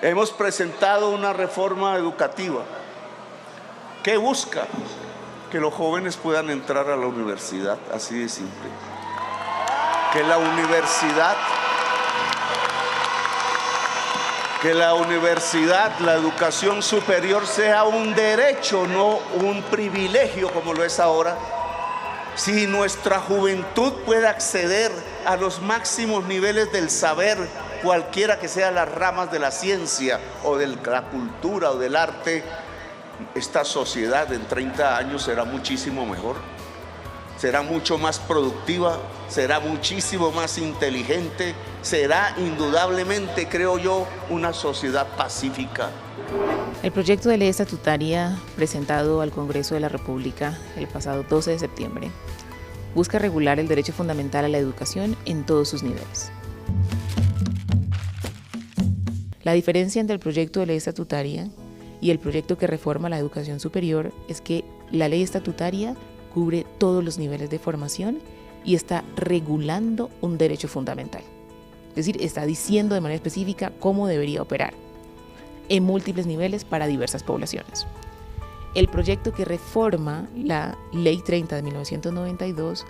Hemos presentado una reforma educativa que busca que los jóvenes puedan entrar a la universidad, así de simple. Que la universidad, la educación superior sea un derecho, no un privilegio como lo es ahora. Si nuestra juventud puede acceder a los máximos niveles del saber, cualquiera que sean las ramas de la ciencia o de la cultura o del arte, esta sociedad en 30 años será muchísimo mejor, será mucho más productiva, será muchísimo más inteligente, será indudablemente, creo yo, una sociedad pacífica. El proyecto de ley estatutaria presentado al Congreso de la República el pasado 12 de septiembre busca regular el derecho fundamental a la educación en todos sus niveles. La diferencia entre el proyecto de ley estatutaria y el proyecto que reforma la educación superior es que la ley estatutaria cubre todos los niveles de formación y está regulando un derecho fundamental. Es decir, está diciendo de manera específica cómo debería operar en múltiples niveles para diversas poblaciones. El proyecto que reforma la Ley 30 de 1992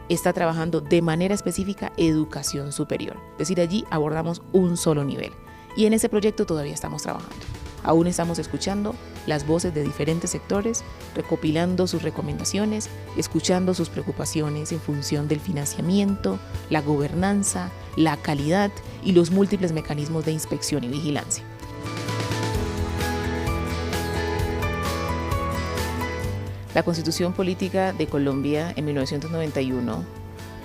está trabajando de manera específica educación superior. Es decir, allí abordamos un solo nivel. Y en ese proyecto todavía estamos trabajando. Aún estamos escuchando las voces de diferentes sectores, recopilando sus recomendaciones, escuchando sus preocupaciones en función del financiamiento, la gobernanza, la calidad y los múltiples mecanismos de inspección y vigilancia. La Constitución Política de Colombia en 1991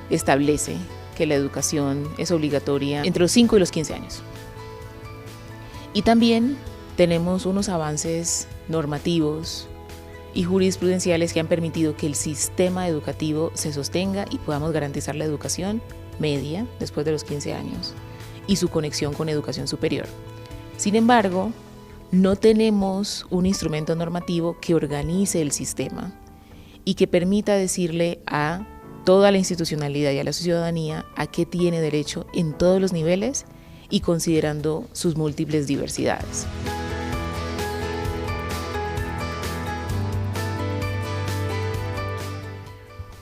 establece que la educación es obligatoria entre los 5 y los 15 años. Y también tenemos unos avances normativos y jurisprudenciales que han permitido que el sistema educativo se sostenga y podamos garantizar la educación media después de los 15 años y su conexión con educación superior. Sin embargo, no tenemos un instrumento normativo que organice el sistema y que permita decirle a toda la institucionalidad y a la ciudadanía a qué tiene derecho en todos los niveles y considerando sus múltiples diversidades.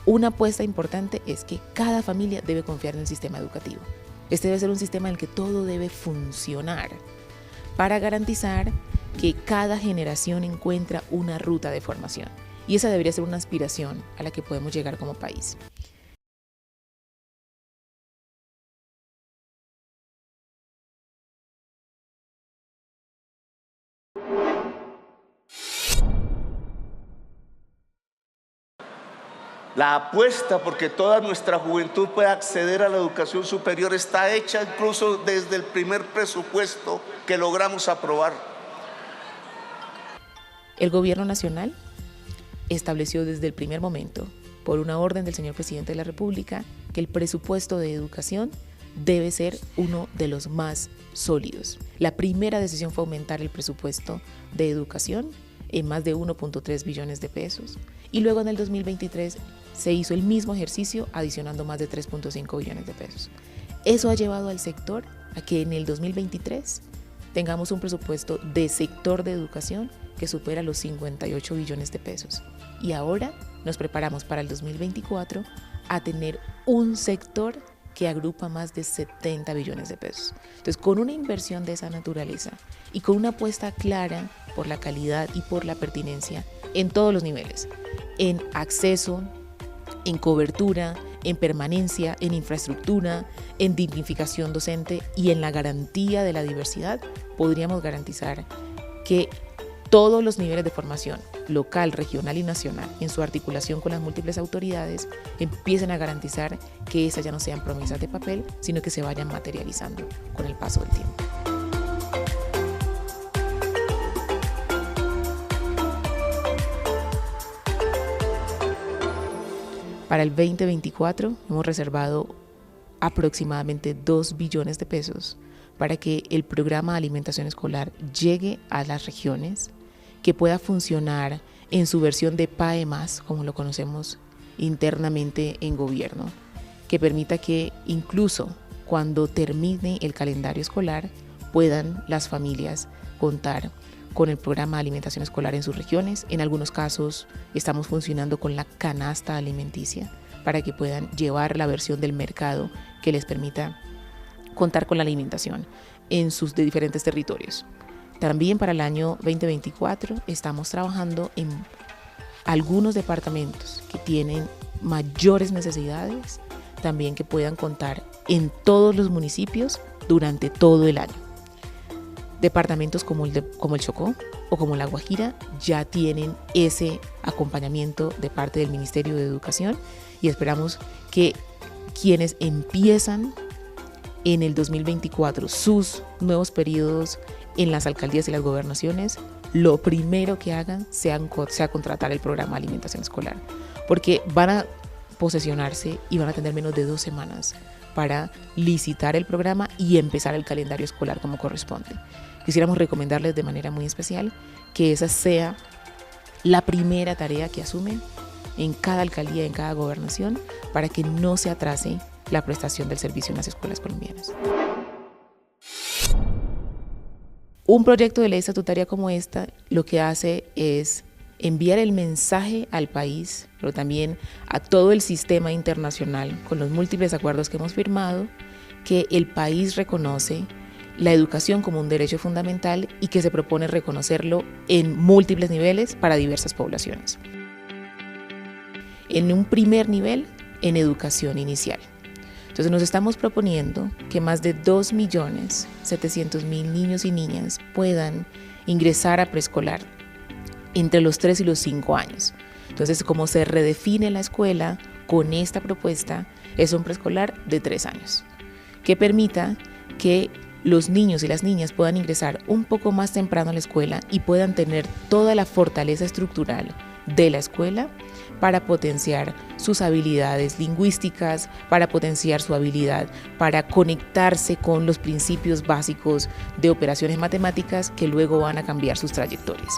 Una apuesta importante es que cada familia debe confiar en el sistema educativo. Este debe ser un sistema en el que todo debe funcionar para garantizar que cada generación encuentra una ruta de formación. Y esa debería ser una aspiración a la que podemos llegar como país. La apuesta porque toda nuestra juventud pueda acceder a la educación superior está hecha incluso desde el primer presupuesto que logramos aprobar. El Gobierno Nacional estableció desde el primer momento, por una orden del señor Presidente de la República, que el presupuesto de educación debe ser uno de los más sólidos. La primera decisión fue aumentar el presupuesto de educación en más de 1.3 billones de pesos. Y luego en el 2023 se hizo el mismo ejercicio adicionando más de 3.5 billones de pesos. Eso ha llevado al sector a que en el 2023 tengamos un presupuesto de sector de educación que supera los 58 billones de pesos. Y ahora nos preparamos para el 2024 a tener un sector que agrupa más de 70 billones de pesos. Entonces, con una inversión de esa naturaleza y con una apuesta clara por la calidad y por la pertinencia en todos los niveles, en acceso, en cobertura, en permanencia, en infraestructura, en dignificación docente y en la garantía de la diversidad, podríamos garantizar que todos los niveles de formación, local, regional y nacional, en su articulación con las múltiples autoridades, empiecen a garantizar que esas ya no sean promesas de papel, sino que se vayan materializando con el paso del tiempo. Para el 2024 hemos reservado aproximadamente 2 billones de pesos para que el programa de alimentación escolar llegue a las regiones, que pueda funcionar en su versión de PAE+, como lo conocemos internamente en gobierno, que permita que incluso cuando termine el calendario escolar puedan las familias contar con el programa de alimentación escolar en sus regiones. En algunos casos estamos funcionando con la canasta alimenticia para que puedan llevar la versión del mercado que les permita contar con la alimentación en sus diferentes territorios. También para el año 2024 estamos trabajando en algunos departamentos que tienen mayores necesidades, también que puedan contar en todos los municipios durante todo el año. Departamentos como el Chocó o como la Guajira ya tienen ese acompañamiento de parte del Ministerio de Educación y esperamos que quienes empiezan en el 2024 sus nuevos periodos en las alcaldías y las gobernaciones, lo primero que hagan sea contratar el programa de alimentación escolar, porque van a posesionarse y van a tener menos de 2 semanas para licitar el programa y empezar el calendario escolar como corresponde. Quisiéramos recomendarles de manera muy especial que esa sea la primera tarea que asumen en cada alcaldía, en cada gobernación, para que no se atrase la prestación del servicio en las escuelas colombianas. Un proyecto de ley estatutaria como esta lo que hace es enviar el mensaje al país, pero también a todo el sistema internacional, con los múltiples acuerdos que hemos firmado, que el país reconoce la educación como un derecho fundamental y que se propone reconocerlo en múltiples niveles para diversas poblaciones. En un primer nivel, en educación inicial. Entonces nos estamos proponiendo que más de 2.700.000 niños y niñas puedan ingresar a preescolar entre los 3 y los 5 años. Entonces, como se redefine la escuela con esta propuesta, es un preescolar de 3 años, que permita que los niños y las niñas puedan ingresar un poco más temprano a la escuela y puedan tener toda la fortaleza estructural de la escuela para potenciar sus habilidades lingüísticas, para potenciar su habilidad para conectarse con los principios básicos de operaciones matemáticas que luego van a cambiar sus trayectorias.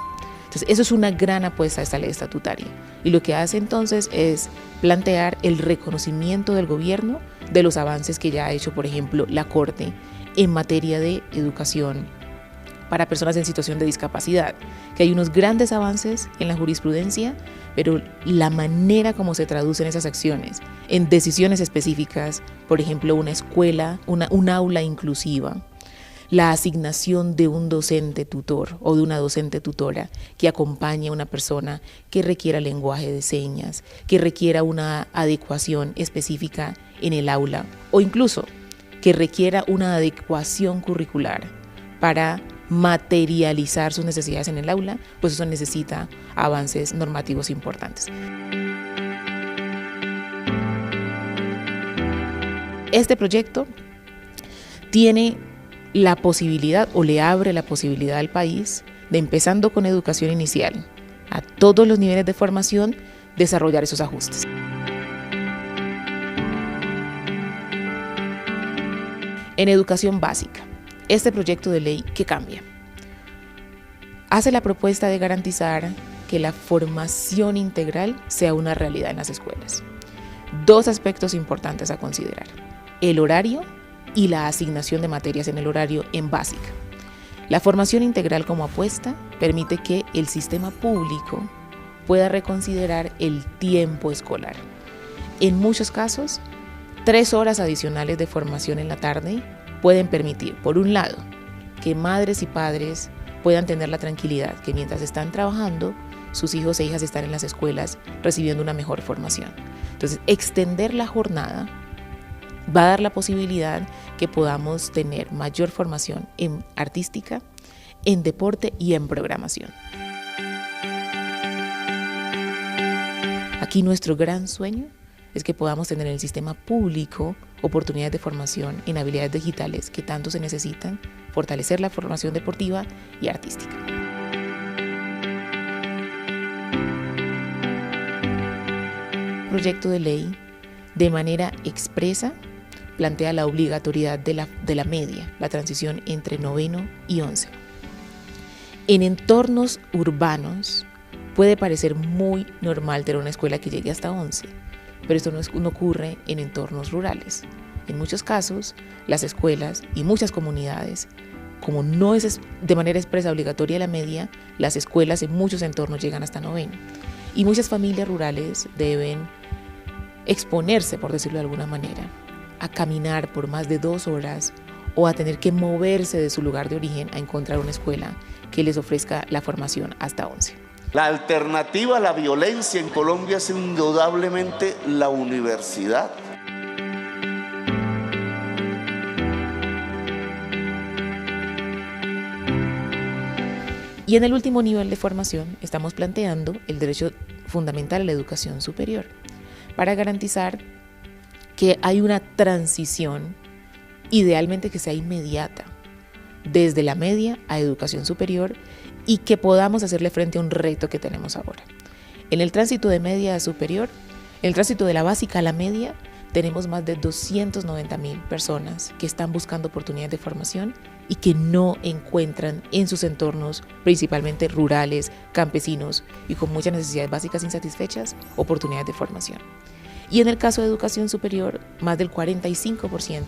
Entonces, eso es una gran apuesta a esta ley estatutaria. Y lo que hace entonces es plantear el reconocimiento del gobierno de los avances que ya ha hecho, por ejemplo, la Corte en materia de educación para personas en situación de discapacidad, que hay unos grandes avances en la jurisprudencia, pero la manera como se traducen esas acciones en decisiones específicas, por ejemplo, una escuela, un aula inclusiva, la asignación de un docente tutor o de una docente tutora que acompañe a una persona que requiera lenguaje de señas, que requiera una adecuación específica en el aula o incluso que requiera una adecuación curricular para materializar sus necesidades en el aula, pues eso necesita avances normativos importantes. Este proyecto tiene la posibilidad o le abre la posibilidad al país de, empezando con educación inicial, a todos los niveles de formación, desarrollar esos ajustes. En educación básica, este proyecto de ley, ¿qué cambia? Hace la propuesta de garantizar que la formación integral sea una realidad en las escuelas. 2 aspectos importantes a considerar: el horario y la asignación de materias en el horario en básica. La formación integral como apuesta permite que el sistema público pueda reconsiderar el tiempo escolar. En muchos casos, 3 horas adicionales de formación en la tarde pueden permitir, por un lado, que madres y padres puedan tener la tranquilidad que mientras están trabajando, sus hijos e hijas están en las escuelas recibiendo una mejor formación. Entonces, extender la jornada va a dar la posibilidad que podamos tener mayor formación en artística, en deporte y en programación. Aquí nuestro gran sueño es que podamos tener en el sistema público oportunidades de formación en habilidades digitales que tanto se necesitan, fortalecer la formación deportiva y artística. Proyecto de ley de manera expresa plantea la obligatoriedad de la media, la transición entre 9º y 11. En entornos urbanos puede parecer muy normal tener una escuela que llegue hasta 11, pero esto no ocurre en entornos rurales. En muchos casos, las escuelas y muchas comunidades como no es de manera expresa obligatoria la media, las escuelas en muchos entornos llegan hasta noveno. Y muchas familias rurales deben exponerse, por decirlo de alguna manera, a caminar por más de 2 horas o a tener que moverse de su lugar de origen a encontrar una escuela que les ofrezca la formación hasta 11. La alternativa a la violencia en Colombia es indudablemente la universidad. Y en el último nivel de formación estamos planteando el derecho fundamental a la educación superior para garantizar que hay una transición, idealmente que sea inmediata, desde la media a educación superior y que podamos hacerle frente a un reto que tenemos ahora. En el tránsito de media a superior, en el tránsito de la básica a la media, tenemos más de 290.000 personas que están buscando oportunidades de formación y que no encuentran en sus entornos, principalmente rurales, campesinos y con muchas necesidades básicas insatisfechas, oportunidades de formación. Y en el caso de educación superior, más del 45%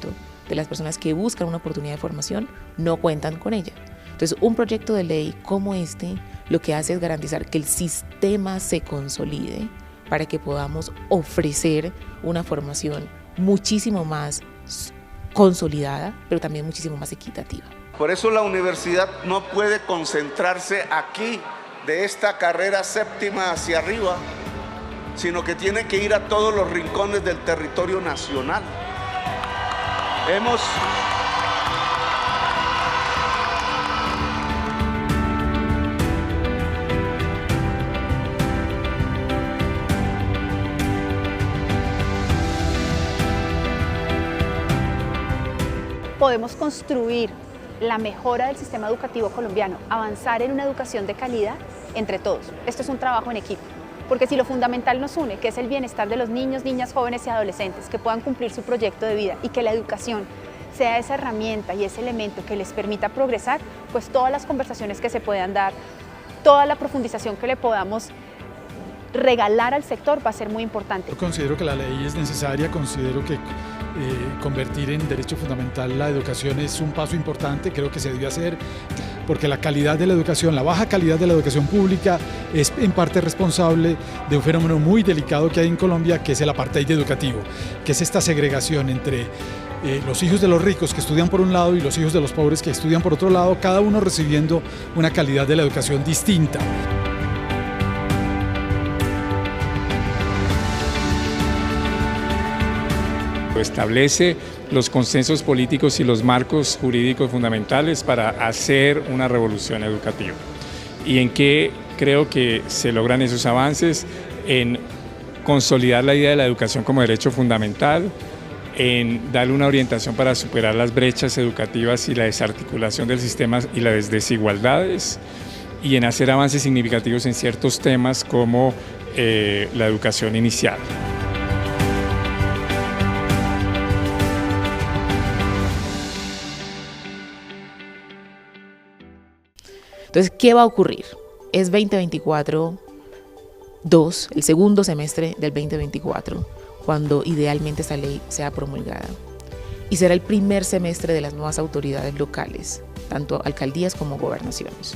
de las personas que buscan una oportunidad de formación no cuentan con ella. Entonces, un proyecto de ley como este lo que hace es garantizar que el sistema se consolide para que podamos ofrecer una formación muchísimo más consolidada, pero también muchísimo más equitativa. Por eso la universidad no puede concentrarse aquí de esta carrera séptima hacia arriba, sino que tiene que ir a todos los rincones del territorio nacional. Podemos construir la mejora del sistema educativo colombiano, avanzar en una educación de calidad entre todos. Esto es un trabajo en equipo, porque si lo fundamental nos une, que es el bienestar de los niños, niñas, jóvenes y adolescentes, que puedan cumplir su proyecto de vida y que la educación sea esa herramienta y ese elemento que les permita progresar, pues todas las conversaciones que se puedan dar, toda la profundización que le podamos regalar al sector va a ser muy importante. Yo considero que la ley es necesaria, considero que convertir en derecho fundamental la educación es un paso importante, creo que se debe hacer porque la calidad de la educación, la baja calidad de la educación pública es en parte responsable de un fenómeno muy delicado que hay en Colombia, que es el apartheid educativo, que es esta segregación entre los hijos de los ricos que estudian por un lado y los hijos de los pobres que estudian por otro lado, cada uno recibiendo una calidad de la educación distinta. Establece los consensos políticos y los marcos jurídicos fundamentales para hacer una revolución educativa. ¿Y en qué creo que se logran esos avances? En consolidar la idea de la educación como derecho fundamental, en darle una orientación para superar las brechas educativas y la desarticulación del sistema y las desigualdades, y en hacer avances significativos en ciertos temas como la educación inicial. Entonces, ¿qué va a ocurrir? Es 2024-2, el segundo semestre del 2024, cuando idealmente esta ley sea promulgada. Y será el primer semestre de las nuevas autoridades locales, tanto alcaldías como gobernaciones.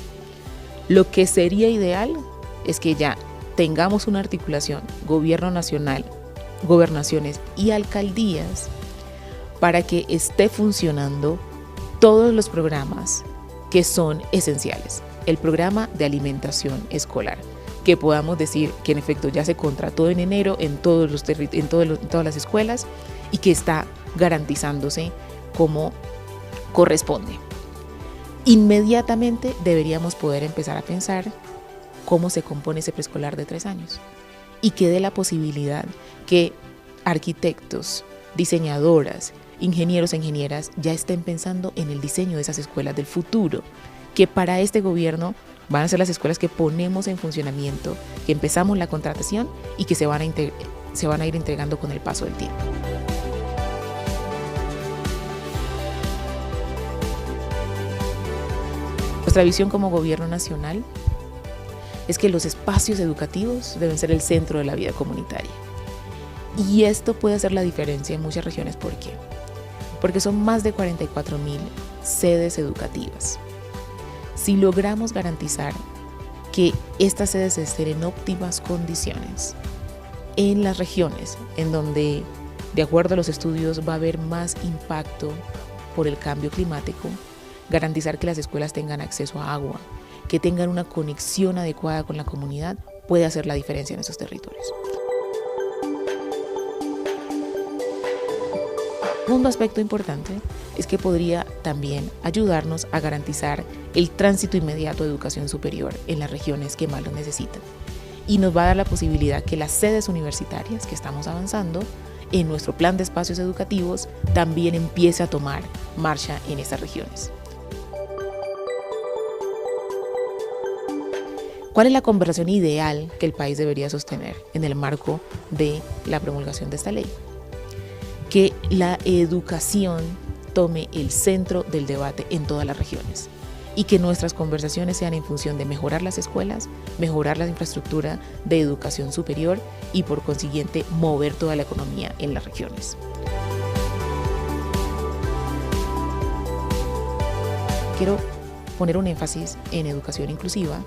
Lo que sería ideal es que ya tengamos una articulación, gobierno nacional, gobernaciones y alcaldías, para que esté funcionando todos los programas que son esenciales. El programa de alimentación escolar, que podamos decir que en efecto ya se contrató en enero en todas las escuelas y que está garantizándose como corresponde. Inmediatamente deberíamos poder empezar a pensar cómo se compone ese preescolar de 3 años y que dé la posibilidad que arquitectos, diseñadoras, ingenieros e ingenieras ya estén pensando en el diseño de esas escuelas del futuro, que para este gobierno van a ser las escuelas que ponemos en funcionamiento, que empezamos la contratación y que se van a ir entregando con el paso del tiempo. Nuestra visión como gobierno nacional es que los espacios educativos deben ser el centro de la vida comunitaria. Y esto puede hacer la diferencia en muchas regiones. ¿Por qué? Porque son más de 44.000 sedes educativas. Si logramos garantizar que estas sedes estén en óptimas condiciones, en las regiones en donde, de acuerdo a los estudios, va a haber más impacto por el cambio climático, garantizar que las escuelas tengan acceso a agua, que tengan una conexión adecuada con la comunidad, puede hacer la diferencia en esos territorios. Un aspecto importante es que podría también ayudarnos a garantizar el tránsito inmediato de educación superior en las regiones que más lo necesitan. Y nos va a dar la posibilidad que las sedes universitarias que estamos avanzando en nuestro plan de espacios educativos también empiece a tomar marcha en esas regiones. ¿Cuál es la conversación ideal que el país debería sostener en el marco de la promulgación de esta ley? Que la educación tome el centro del debate en todas las regiones y que nuestras conversaciones sean en función de mejorar las escuelas, mejorar la infraestructura de educación superior y por consiguiente mover toda la economía en las regiones. Quiero poner un énfasis en educación inclusiva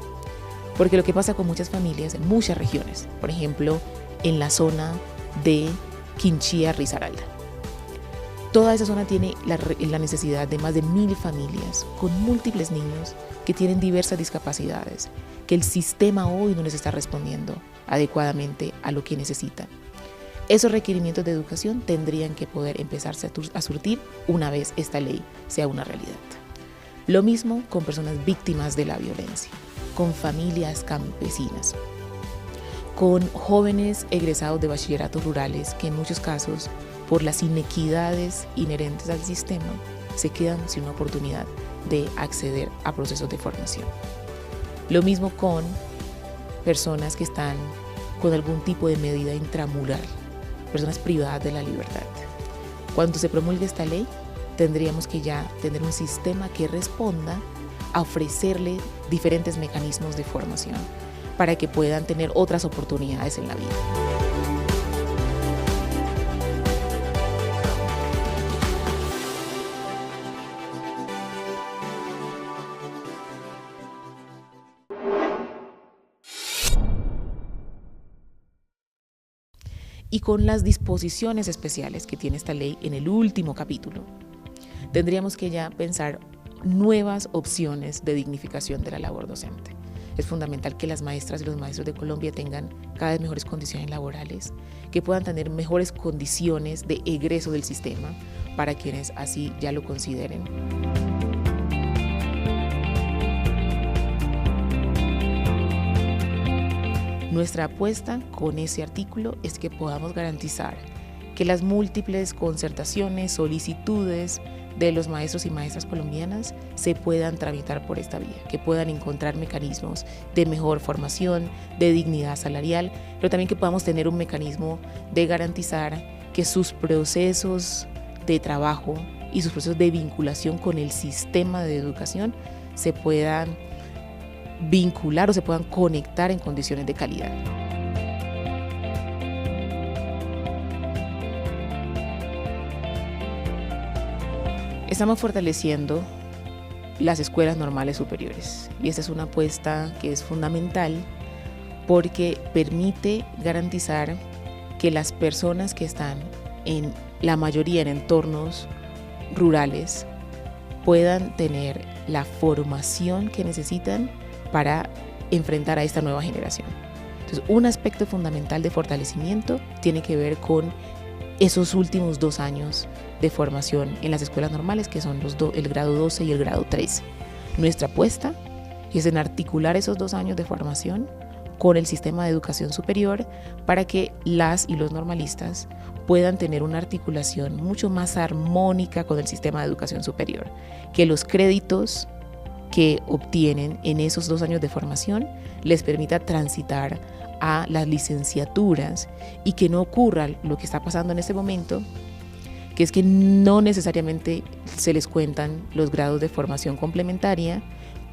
porque lo que pasa con muchas familias en muchas regiones, por ejemplo, en la zona de Quinchía, Risaralda. Toda esa zona tiene la necesidad de más de 1.000 familias con múltiples niños que tienen diversas discapacidades, que el sistema hoy no les está respondiendo adecuadamente a lo que necesitan. Esos requerimientos de educación tendrían que poder empezarse a surtir una vez esta ley sea una realidad. Lo mismo con personas víctimas de la violencia, con familias campesinas, con jóvenes egresados de bachilleratos rurales que en muchos casos, por las inequidades inherentes al sistema, se quedan sin una oportunidad de acceder a procesos de formación. Lo mismo con personas que están con algún tipo de medida intramural, personas privadas de la libertad. Cuando se promulgue esta ley, tendríamos que ya tener un sistema que responda a ofrecerle diferentes mecanismos de formación para que puedan tener otras oportunidades en la vida. Y con las disposiciones especiales que tiene esta ley en el último capítulo, tendríamos que ya pensar nuevas opciones de dignificación de la labor docente. Es fundamental que las maestras y los maestros de Colombia tengan cada vez mejores condiciones laborales, que puedan tener mejores condiciones de egreso del sistema para quienes así ya lo consideren. Nuestra apuesta con ese artículo es que podamos garantizar que las múltiples concertaciones, solicitudes de los maestros y maestras colombianas se puedan tramitar por esta vía, que puedan encontrar mecanismos de mejor formación, de dignidad salarial, pero también que podamos tener un mecanismo de garantizar que sus procesos de trabajo y sus procesos de vinculación con el sistema de educación se puedan vincular o se puedan conectar en condiciones de calidad. Estamos fortaleciendo las escuelas normales superiores y esta es una apuesta que es fundamental porque permite garantizar que las personas que están en la mayoría en entornos rurales puedan tener la formación que necesitan para enfrentar a esta nueva generación. Entonces, un aspecto fundamental de fortalecimiento tiene que ver con esos últimos 2 años de formación en las escuelas normales, que son el grado 12 y el grado 13. Nuestra apuesta es en articular esos 2 años de formación con el sistema de educación superior para que las y los normalistas puedan tener una articulación mucho más armónica con el sistema de educación superior, que los créditos que obtienen en esos 2 años de formación les permita transitar a las licenciaturas y que no ocurra lo que está pasando en este momento, que es que no necesariamente se les cuentan los grados de formación complementaria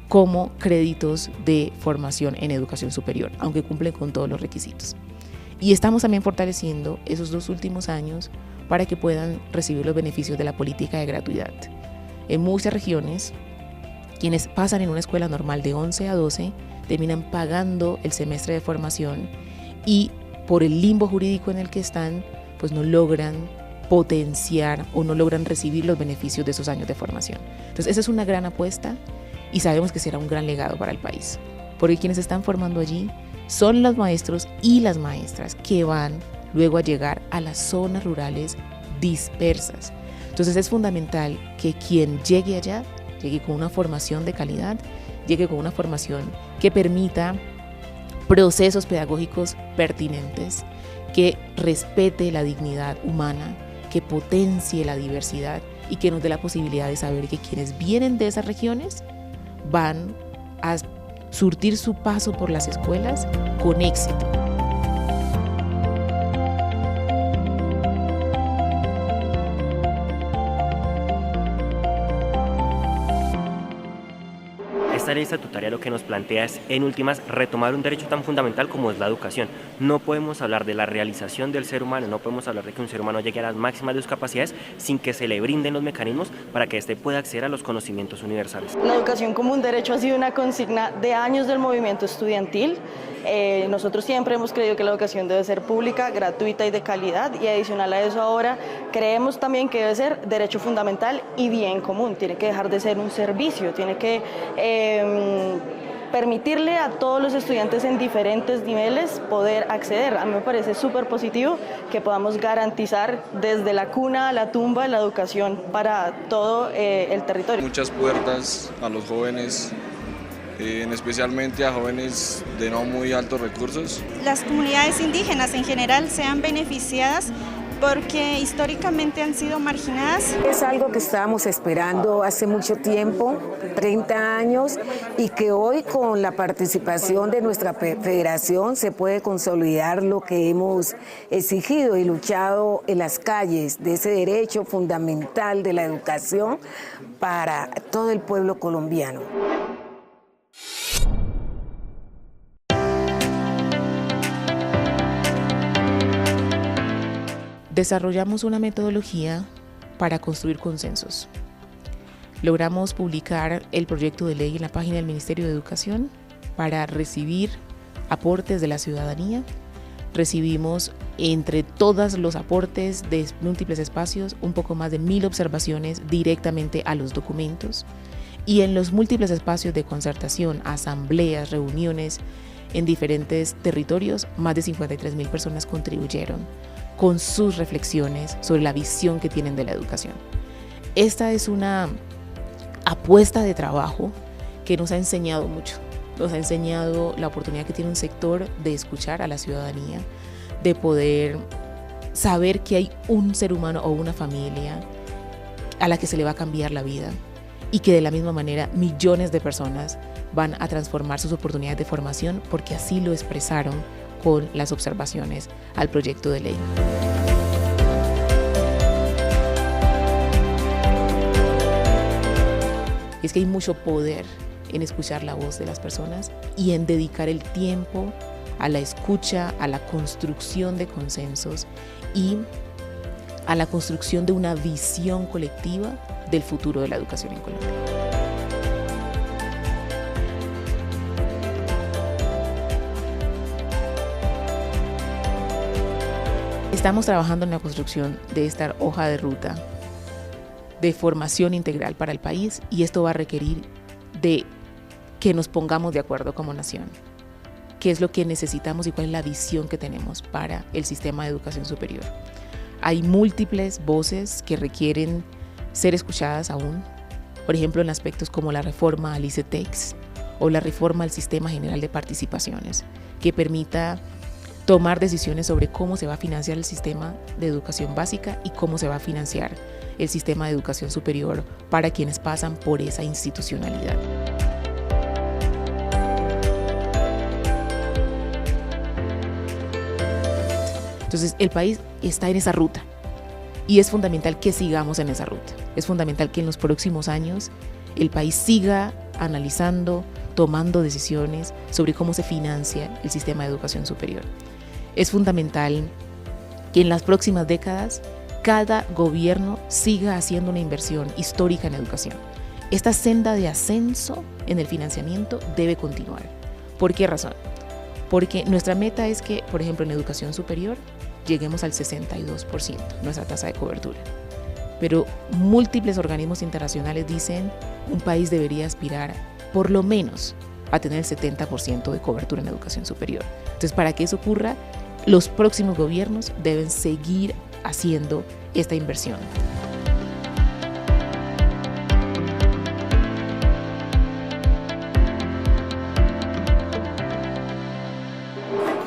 como créditos de formación en educación superior, aunque cumplen con todos los requisitos. Y estamos también fortaleciendo esos 2 últimos años para que puedan recibir los beneficios de la política de gratuidad. En muchas regiones, quienes pasan en una escuela normal de 11 a 12 terminan pagando el semestre de formación y por el limbo jurídico en el que están, pues no logran potenciar o no logran recibir los beneficios de esos años de formación. Entonces esa es una gran apuesta y sabemos que será un gran legado para el país, porque quienes están formando allí son los maestros y las maestras que van luego a llegar a las zonas rurales dispersas. Entonces es fundamental que quien llegue allá llegue con una formación de calidad, llegue con una formación que permita procesos pedagógicos pertinentes, que respete la dignidad humana, que potencie la diversidad y que nos dé la posibilidad de saber que quienes vienen de esas regiones van a surtir su paso por las escuelas con éxito. Esta ley estatutaria lo que nos plantea es, en últimas, retomar un derecho tan fundamental como es la educación. No podemos hablar de la realización del ser humano, no podemos hablar de que un ser humano llegue a las máximas de sus capacidades sin que se le brinden los mecanismos para que éste pueda acceder a los conocimientos universales. La educación como un derecho ha sido una consigna de años del movimiento estudiantil. Nosotros siempre hemos creído que la educación debe ser pública, gratuita y de calidad, y adicional a eso ahora creemos también que debe ser derecho fundamental y bien común. Tiene que dejar de ser un servicio, tiene que permitirle a todos los estudiantes en diferentes niveles poder acceder. A mí me parece súper positivo que podamos garantizar desde la cuna a la tumba la educación para todo el territorio. Muchas puertas a los jóvenes, especialmente a jóvenes de no muy altos recursos. Las comunidades indígenas en general sean beneficiadas porque históricamente han sido marginadas. Es algo que estábamos esperando hace mucho tiempo, 30 años, y que hoy con la participación de nuestra federación se puede consolidar lo que hemos exigido y luchado en las calles, de ese derecho fundamental de la educación para todo el pueblo colombiano. Desarrollamos una metodología para construir consensos. Logramos publicar el proyecto de ley en la página del Ministerio de Educación para recibir aportes de la ciudadanía. Recibimos entre todos los aportes de múltiples espacios un poco más de 1000 observaciones directamente a los documentos, y en los múltiples espacios de concertación, asambleas, reuniones en diferentes territorios, más de 53.000 personas contribuyeron con sus reflexiones sobre la visión que tienen de la educación. Esta es una apuesta de trabajo que nos ha enseñado mucho. Nos ha enseñado la oportunidad que tiene un sector de escuchar a la ciudadanía, de poder saber que hay un ser humano o una familia a la que se le va a cambiar la vida, y que de la misma manera millones de personas van a transformar sus oportunidades de formación porque así lo expresaron con las observaciones al proyecto de ley. Es que hay mucho poder en escuchar la voz de las personas y en dedicar el tiempo a la escucha, a la construcción de consensos y a la construcción de una visión colectiva del futuro de la educación en Colombia. Estamos trabajando en la construcción de esta hoja de ruta de formación integral para el país, y esto va a requerir de que nos pongamos de acuerdo como nación. ¿Qué es lo que necesitamos y cuál es la visión que tenemos para el sistema de educación superior? Hay múltiples voces que requieren ser escuchadas aún, por ejemplo en aspectos como la reforma al ICETEX o la reforma al Sistema General de Participaciones, que permita tomar decisiones sobre cómo se va a financiar el sistema de educación básica y cómo se va a financiar el sistema de educación superior para quienes pasan por esa institucionalidad. Entonces, el país está en esa ruta y es fundamental que sigamos en esa ruta. Es fundamental que en los próximos años el país siga analizando, tomando decisiones sobre cómo se financia el sistema de educación superior. Es fundamental que en las próximas décadas cada gobierno siga haciendo una inversión histórica en educación. Esta senda de ascenso en el financiamiento debe continuar. ¿Por qué razón? Porque nuestra meta es que, por ejemplo, en educación superior lleguemos al 62%, nuestra tasa de cobertura. Pero múltiples organismos internacionales dicen un país debería aspirar por lo menos a tener el 70% de cobertura en educación superior. Entonces, para que eso ocurra, los próximos gobiernos deben seguir haciendo esta inversión.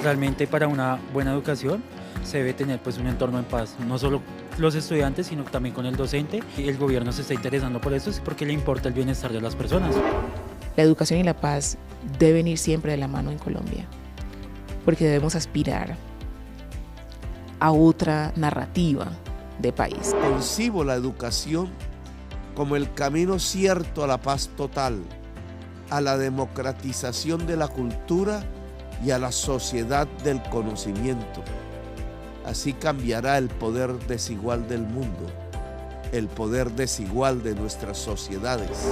Realmente para una buena educación se debe tener pues un entorno en paz, no solo los estudiantes, sino también con el docente. Y el gobierno se está interesando por eso, es porque le importa el bienestar de las personas. La educación y la paz deben ir siempre de la mano en Colombia, porque debemos aspirar a otra narrativa de país. Concibo la educación como el camino cierto a la paz total, a la democratización de la cultura y a la sociedad del conocimiento. Así cambiará el poder desigual del mundo, el poder desigual de nuestras sociedades.